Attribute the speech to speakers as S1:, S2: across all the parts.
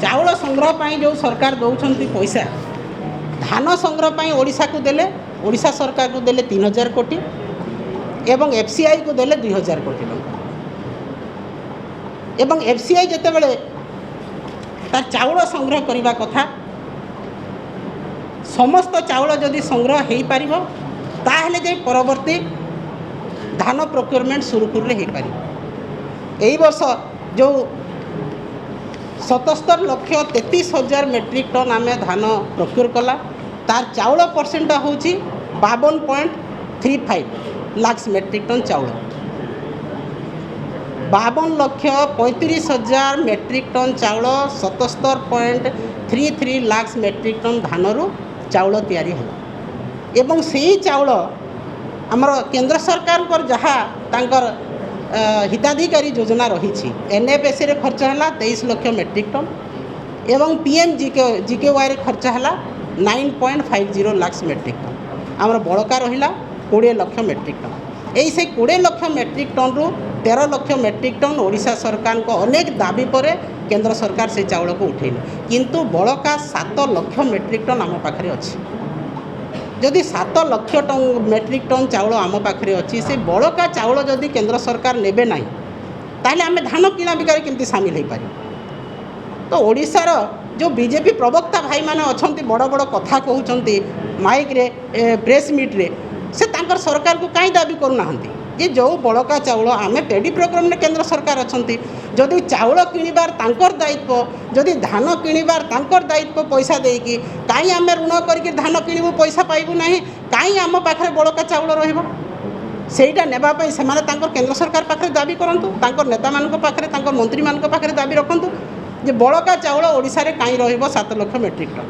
S1: चाउल संग्रह पाई जो सरकार दौरान पैसा धान संग्रह पाई ओडिशा को देले ओडिशा सरकार को देले 3000 कोटी एवं एफसीआई को देले 2000 कोटी टंका एवं एफसीआई जिते बड़े तार चाउल संग्रह करने कथा समस्त चाउल जदि संग्रह हो पार ताहले जे परवर्ती धान प्रोक्योरमेंट सुरुखुरु हो पार। यही वर्ष जो 77,33,000 मेट्रिक टन आम धान प्रोक्योर कला तार चाउल परसेंट हूँ 52.35 लाख मेट्रिक टन चाउल 52,35,000 मेट्रिक टन चाउल 77.33 लाख मेट्रिक टन धान चाउल तैयारी होला एवं से चाउल आमर केंद्र सरकार जहाँ तांकर हिताधिकारी योजना रही एनएफएससी रे खर्च है 23 लाख मेट्रिक टन एवं पीएम जीकेवाई रे खर्च है 9.50 लाख मेट्रिक टन आमर बड़का रहा 20 लाख मेट्रिक टन यही से 20 लाख मेट्रिक टन रु 13 लाख मेट्रिक टन ओडिशा सरकार को अनेक दाबी पर केंद्र सरकार से चाउल को उठेले किंतु बड़का 7 लाख मेट्रिक टन आम पाखे अच्छी जदि 7 लाख मेट्रिक टन चाउल आम पाखे अच्छी से बड़का चाउल जदि केंद्र सरकार नेबे नहीं ताहले आम धान किणा बिकार केमती सामिल हो पार। तो ओडिशार जो बीजेपी प्रवक्ता भाई माने अछंती बड़ बड़ कथा कहउचंती माइक रे प्रेस मीट रे से तांकर सरकार को कहीं दाबी करूना जे जो बड़का चाउल आम पेडी प्रोग्राम में केंद्र सरकार अच्छी जदि चाउल किणवार तांकर दायित्व जदि धान किणवार तांकर दायित्व पैसा देकी कहीं आम ऋण करके धान किणु पैसा पाइबू ना कहीं आम पाखे बड़का चाउल रहीटा नेबाई से केंद्र सरकार पाखे दाबी करूँ तांकर नेता मान पाखे तांकर मंत्री मान पाखे दाबी रखु जे बड़का चाउल ओडिशा रे कहीं रहिबो 7 lakh metric ton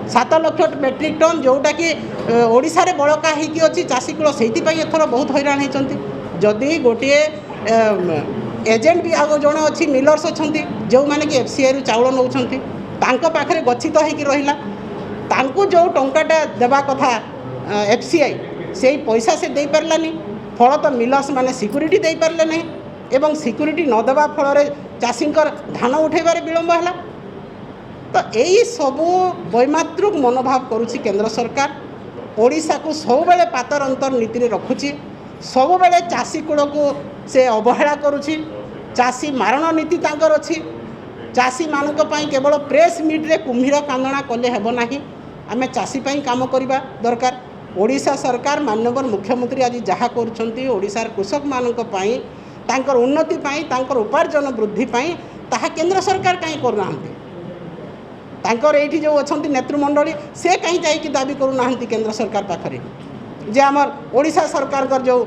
S1: 7 lakh metric ton जोटा कि ओडिशा रे बड़का होगी अच्छी चाषी कूल से एथर बहुत हैरान होती जदि गोटे एजेंट भी आग जड़े अच्छी मिलर्स अच्छा जो मैंने कि एफसीआई रु चाउल नौ पाखे गच्छित हो जो टंकाटा देवा कथा एफसीआई से पैसा से दे पारानी फल तो मिलर्स माने सिक्यूरीटी दे पारे नहीं एवं सिक्यूरीटी नदेवा फल चाषी धान उठेबार विलम्ब है। तो यही सबू वैमातृक मनोभाव करुच्ची केंद्र सरकार ओडिशा को सब बेले पातर अंतर नीति रे रखुची सब बेले चाषी कूल को से अवहेला करुच्ची चाषी मारण नीति तांकर अच्छी चाषी मानक पई केवल प्रेस मीट रे कुम्भीर कांदना कले हेब नाही आमे चाषी पई काम करबा दरकार। ओडिशा सरकार माननीय मुख्यमंत्री आज जहाँ करुछंती ओडिशार कृषक मानक पई तांकर उन्नति पई तांकर उपार्जन वृद्धि पई ताहा केंद्र सरकार कहीं करना तांकर एठी जो अछंती नेतृमंडली से कहीं जाइए दाबी करूना केंद्र सरकार पाखरे जे आमर ओडिशा सरकार जो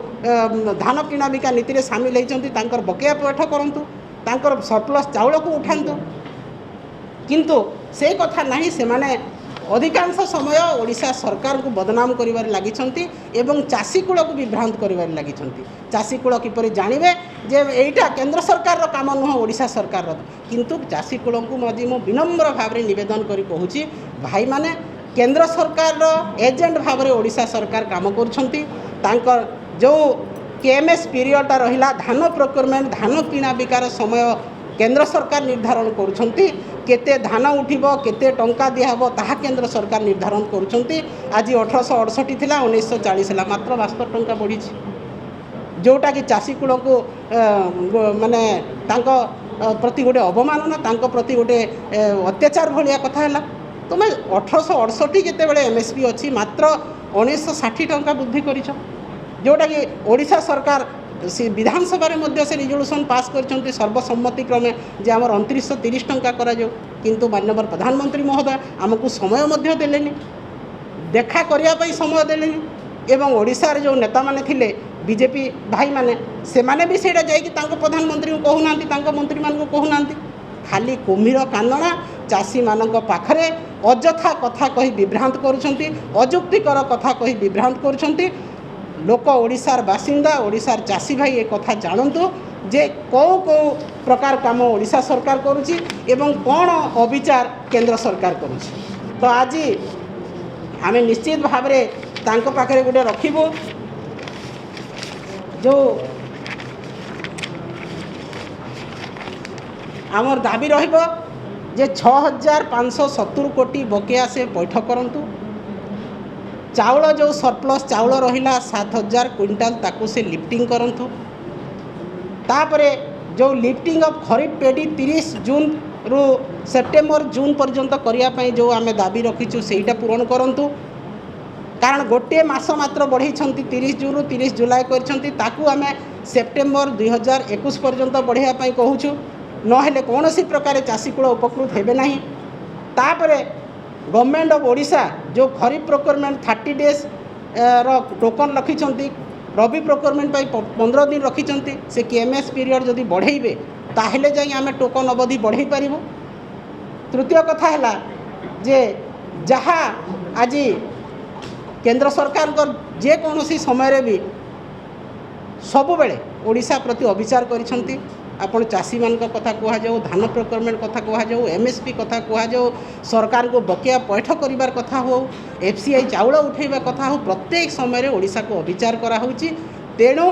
S1: धान किणा बिका नीति रे सामिल होती तांकर बकेया पैठ करंतु तांकर सरप्लस चाउल को उठांतु किंतु से कथा नहीं से माने अधिकांश समय ओडिशा सरकार को बदनाम करिवार लागिछंती एवं चाषी कूल को विभ्रांत करिवार लागिछंती चाषी कूल किपरि जानिबे जे एइटा केंद्र सरकार रो काम नुह ओडिशा सरकार रो किंतु चाषी कूल को मजी मो विनम्र भाव रे निवेदन करी कहूची भाई माने केंद्र सरकार रो एजेंट भाव रे ओडिशा सरकार काम करूछंती तांकर जो केएमएस पीरियडटा रहिला धान प्रोक्योरमेंट धान किणा बिकार समय केंद्र सरकार निर्धारण करुछंती केते धान उठिबो केते टंका दिहबो ताहा केंद्र सरकार निर्धारण करुछंती आज 1868 थिला 1940 ला मात्र 72 टंका बढ़ी जोटा कि चाषी कूल को माने तांको प्रति गोटे अवमानना तांको प्रति गोटे अत्याचार भलिया कथा है तुम 1868 जितेबाला एमएसपी अच्छी मात्र 1960 टंका वृद्धि कर जोटा कि ओडिशा सरकार विधानसभा से रिजोल्यूशन पास कर सर्वसम्मति क्रमे जे आम 2930 टंका करा किंतु माननीय प्रधानमंत्री महोदय आमको समय देलेनी देखा करने समय देलेनी एवं ओडिशा रे जो नेता माने थिले बीजेपी भाई माने से माने भी सेटा जाइए प्रधानमंत्री को कहूना मंत्री मान को कहूना खाली कुम्भीर कांदना चाषी मानक पाखरे अजथा कथा कही विभ्रांत करुछंती अजुक्तिकर कथा कही विभ्रांत करुछंती लोक ओडिशार बासिंदा ओडिशार चाषी भाई एक कथा जानतु जे कौ प्रकार काम ओडिशा सरकार करुची एवं कौन अविचार केंद्र सरकार करुची। तो आज आम निश्चित भाव में तांको पाखरे गोटे रखिबो जो आमर दाबी रहिबो जे 6570 कोटी बकेया से पैठ करंतु। चाउल जो सरप्लस चाउल रहिला 7000 क्विंटाल ताकू से लिफ्टिंग करंतु। तापरे जो लिफ्टिंग ऑफ खरीफ पेडी 30 जून रु सेप्टेम्बर जून पर्यंत करिया पई जो आमे दाबी रखिछु सेटा पूरण करंतु। कारण गोटे मास मात्र बढ़ई 30 जून रु 30 जुलाई करछंती ताकू आमे सेप्टेम्बर 2021 पर्यंत बढ़िया पई कहूछु। नहेले कौन सी प्रकार चाषीकूल उपकृत हेबे नहीं। तापरे गवर्नमेंट ऑफ ओडिशा जो खरीफ प्रोक्योरमेंट 30 डेज रो टोकन रखिछंती, रबी प्रोक्योरमेंट पाई 15 दिन रखिछंती। से केएमएस पीरियड जदि बढ़ेइबे ताहेले जाई आमे टोकन अवधि बढ़ई पारिबो। तृतीय कथा हैला जे जहा आज केंद्र सरकार को जे कौन सी समय भी सब बेले ओडिशा प्रति अविचार करिछंती। आपण चाषी मान कथा कह जाऊ, धान प्रोक्योरमेंट कथा कह जाऊ, एमएसपी कथा कह जाऊ, सरकार को बकेया पैठ करिवार कथा हो, एफसीआई चाउल उठेबा कथा हो, प्रत्येक समय रे ओडिशा को अविचार करा होची। तेणु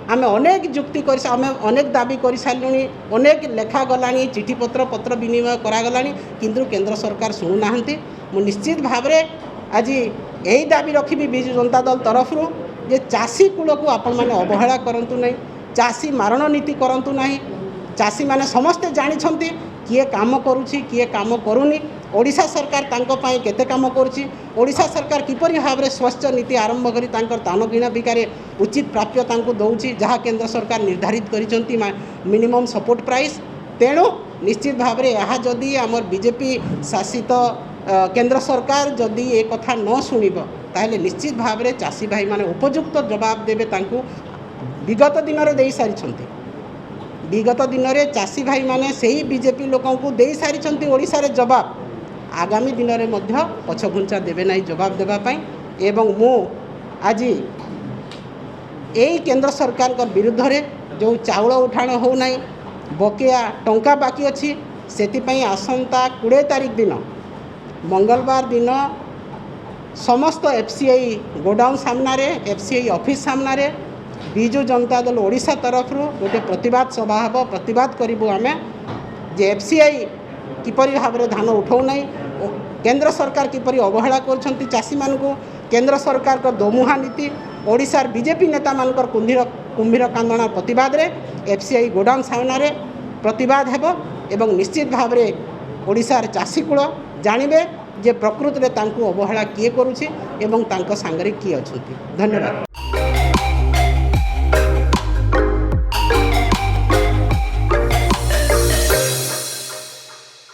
S1: आमे अनेक जुक्ति कर आमे अनेक दाबी कर सारिलुनी, अनेक लेखा गलानी, चिठी पत्र विनिमय करा गलानी, किंतु केंद्र सरकार शुणु नाहंती। मु निश्चित भाव रे आज यही दाबी रखी विजु जनता दल तरफ जे चाषी कूल को आपण माने अवहेला करंतु नहीं, चाषी मारण नीति करंतु नहीं। चाषी माने समस्ते जानिछंती किए काम करुछि किए काम करूनी। ओडिशा सरकार तांको पाई केते काम करुछि, ओडिशा सरकार किपरि भाव स्वच्छ नीति आरंभ करी तांकर तान किणा बिकारे उचित प्राप्य तांको दउछि, जहाँ केंद्र सरकार निर्धारित करिछंती मिनिमम सपोर्ट प्राइस। तेणु निश्चित भाव रे यहाँ जदि आमर बीजेपी शासित केंद्र सरकार जदि ए कथा न शुणिब ताहले निश्चित भाव रे चाषी भाई माने उपयुक्त जवाब देबे। तांको विगत दिन में दे सारी, विगत दिन में चाषी भाई माने सही बीजेपी लोकों को दे सारी ओडिशा रे जवाब। आगामी दिन में मध्य पछघुंचा देवे नहीं जवाब देवाई। एवं मु आज यही केंद्र सरकार का विरुद्ध रे जो चाउल उठाण हो नहीं, बकेया टंका बाकी अच्छी, से आसंता 20 तारीख दिन मंगलवार दिन समस्त एफसीआई गोडाउन सामने, एफसीआई ऑफिस सामने बिजु जनता दल ओडिशा तरफ गोटे प्रतिवाद सभा हम। प्रतिवाद करूँ आम जे एफसीआई किपरि भाव में धान उठाऊ नहीं, केंद्र सरकार किपरि अवहेला कर चाषी मान को, केंद्र सरकार का दोमुहा नीति, ओडिशार बीजेपी नेता मानकर कुंभीर कांदना प्रतिवाद रे एफसीआई गोडाउन सामने प्रतिवाद हेबो। एवं निश्चित भाव में ओडिशार चाषी कूल जानिबे जे प्रकृत रे तांको अवहेला किए करुछि एवं तांको सांगरे किए अछंती। धन्यवाद।